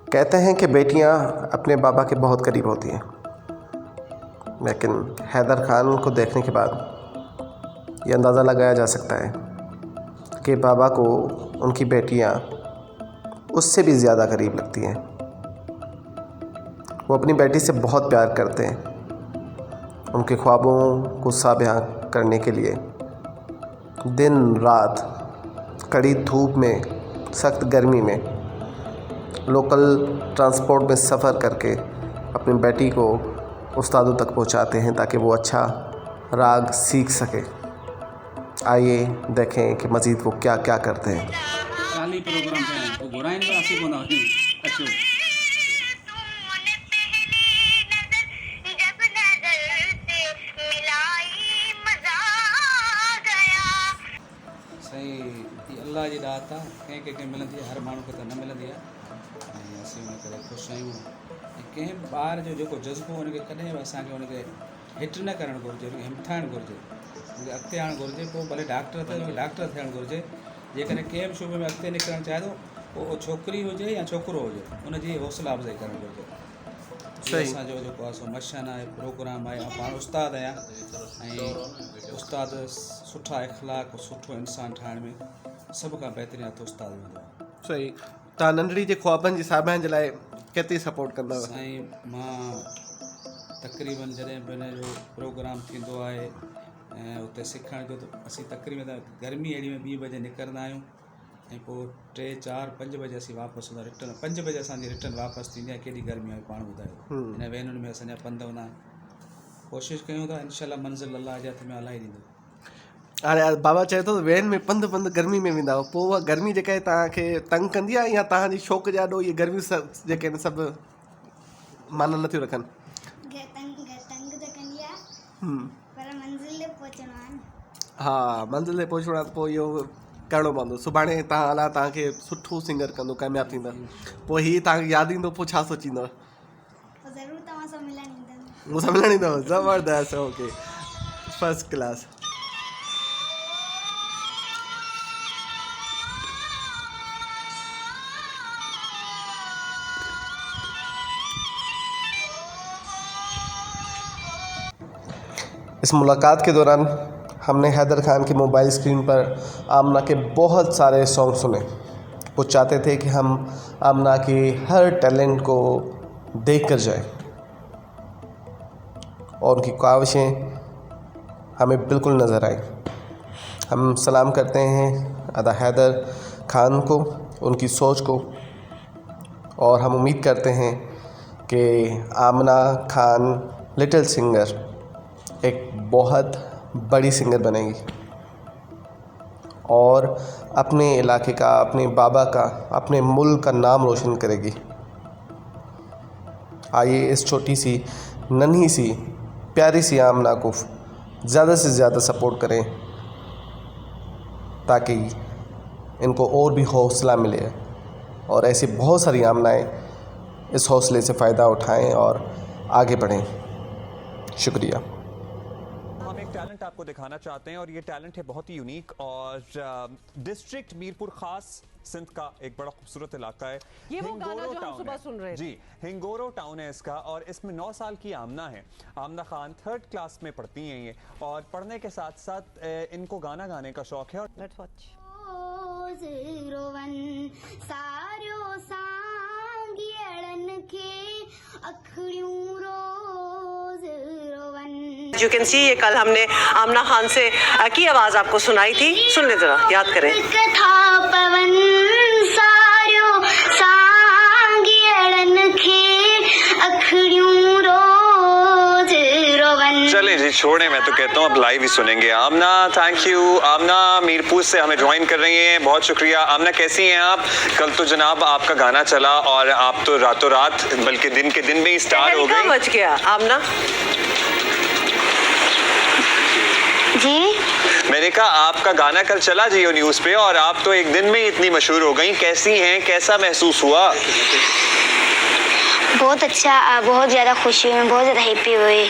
कहते हैं कि बेटियां अपने बाबा के बहुत करीब होती हैं, लेकिन हैदर खान को देखने के बाद ये अंदाज़ा लगाया जा सकता है कि बाबा को उनकी बेटियां उससे भी ज़्यादा करीब लगती हैं। वो अपनी बेटी से बहुत प्यार करते हैं। उनके ख्वाबों को साबित करने के लिए दिन रात कड़ी धूप में, सख्त गर्मी में, लोकल ट्रांसपोर्ट में सफ़र करके अपनी बेटी को उस्तादों तक पहुंचाते हैं ताकि वो अच्छा राग सीख सके। आइए देखें कि मज़ीद वो क्या क्या करते हैं। सही अल्लाह जी दात आहे, कंहिंखे मिलंदी आहे, हर माण्हू खे त न मिलंदी आहे। ऐं असीं उन करे ख़ुशि आहियूं। ऐं कंहिं ॿार जो जेको जज़्बो हुनखे कॾहिं बि असांखे हुनखे हिट न करणु घुरिजे, हुनखे हिमथाइणु घुरिजे, हुनखे अॻिते आणणु घुरिजे। पोइ भले डॉक्टर थिए, हुनखे डॉक्टर थियणु घुरिजे। जेकॾहिं कंहिं बि शोबे में अॻिते निकिरणु चाहे थो, पोइ छोकिरी हुजे या छोकिरो हुजे, उनजी हौसला अफ़ज़ाई करणु घुरिजे। असांजो जेको आहे सो मशन आहे, प्रोग्राम आहे। पाण उस्ताद आहियां ऐं उस्ताद सुठा इख़लाक़, सुठो इंसान ठाहिण में सभु खां बहितरीनु हथु उस्ताद हूंदो आहे। सही। तव्हां नंढड़ी जे ख्वाबनि जी साबित जे लाइ केतिरी सपोर्ट कंदव? साईं, मां तक़रीबन जॾहिं बि हिन जो प्रोग्राम थींदो आहे ऐं उते सिखण जो, त असीं तक़रीबन गर्मी अहिड़ी में 2 बजे निकिरंदा आहियूं ऐं पोइ 3, 4, 5 बजे असीं वापसि हूंदा। रिटर्न 5 बजे असांजी रिटर्न वापसि थींदी आहे। केॾी गर्मी आहे पाण ॿुधायो। हिन वैनुनि में असांजा पंध हूंदा आहिनि। कोशिशि कयूं था, इनशाला मंज़िल अल्लाह जे हथ में हलाए ॾींदो। हाणे बाबा चए थो वैन में पंधु गर्मी में वेंदा, पोइ उहा गर्मी जेका आहे तव्हांखे तंग कंदी आहे या तव्हांजी शौक़ जा ॾोह इहे गर्मियूं जेके आहिनि सभु माना नथियूं रखनि? तंग त कंदी आहे, पर मंज़िल ते पहुचणो आहे न। हा, मंज़िल ते पहुचणो आहे त पोइ इहो करिणो पवंदो। सुभाणे तव्हां अलाह तव्हांखे सुठो सिंगर कंदो, कामयाबु थींदा, पोइ हीअ तव्हांखे यादि ईंदो, पोइ छा सोचींदव? ज़रूरु तव्हां सां मिलणु ईंदमि। मूंसां मिलणु ईंदव? ज़बरदस्त, ओके, फर्स्ट क्लास। इस मुलाकात के दौरान हमने हैदर खान की मोबाइल स्क्रीन पर आमना के बहुत सारे सॉन्ग सुने। वो चाहते थे कि हम आमना के हर टैलेंट को देख कर जाएं और उनकी ख्वाहिशें हमें बिल्कुल नज़र आई। हम सलाम करते हैं अदा हैदर खान को, उनकी सोच को, और हम उम्मीद करते हैं कि आमना खान लिटिल सिंगर एक बहुत बड़ी सिंगर बनेगी और अपने इलाके का, अपने बाबा का, अपने मुल्क का नाम रोशन करेगी। आइए इस छोटी सी, नन्ही सी, प्यारी सी आमना को ज़्यादा से ज़्यादा सपोर्ट करें ताकि इनको और भी हौसला मिले और ऐसी बहुत सारी आमनाएं इस हौसले से फ़ायदा उठाएं और आगे बढ़ें। शुक्रिया। हम एक टैलेंट आपको दिखाना चाहते हैं और ये टैलेंट है बहुत ही यूनिक और डिस्ट्रिक्ट मीरपुर खास सिंध का एक बड़ा खूबसूरत इलाका है। ये वो गाना जो हम सुबह सुन रहे थे। जी, हिंगोरो टाउन है इसका और इसमें 9 साल की आमना है। आमना खान 3rd क्लास में पढ़ती हैं ये, और पढ़ने के साथ साथ इनको गाना गाने का शौक है। Let's watch. You can see, ये कल हमने आमना खान से की आवाज़ आपको सुनाई थी, सुन ले जरा, याद करें। चले जी, छोड़े, मैं तो कहता हूँ अब लाइव ही सुनेंगे। आमना, थैंक यू। आमना मीरपुर से हमें ज्वाइन कर रही हैं, बहुत शुक्रिया। आमना, कैसी हैं आप? कल तो जनाब आपका गाना चला और आप तो रातों रात, बल्कि दिन के दिन में ही स्टार हो गई। बच गया आमना जी। मैंने कहा आपका गाना कल चला जियो न्यूज़ पे और आप तो एक दिन में ही इतनी मशहूर हो गई। कैसी हैं, कैसा महसूस हुआ? बहुत अच्छा, बहुत ज़्यादा खुशी हुई, बहुत ज़्यादा हैप्पी हुई।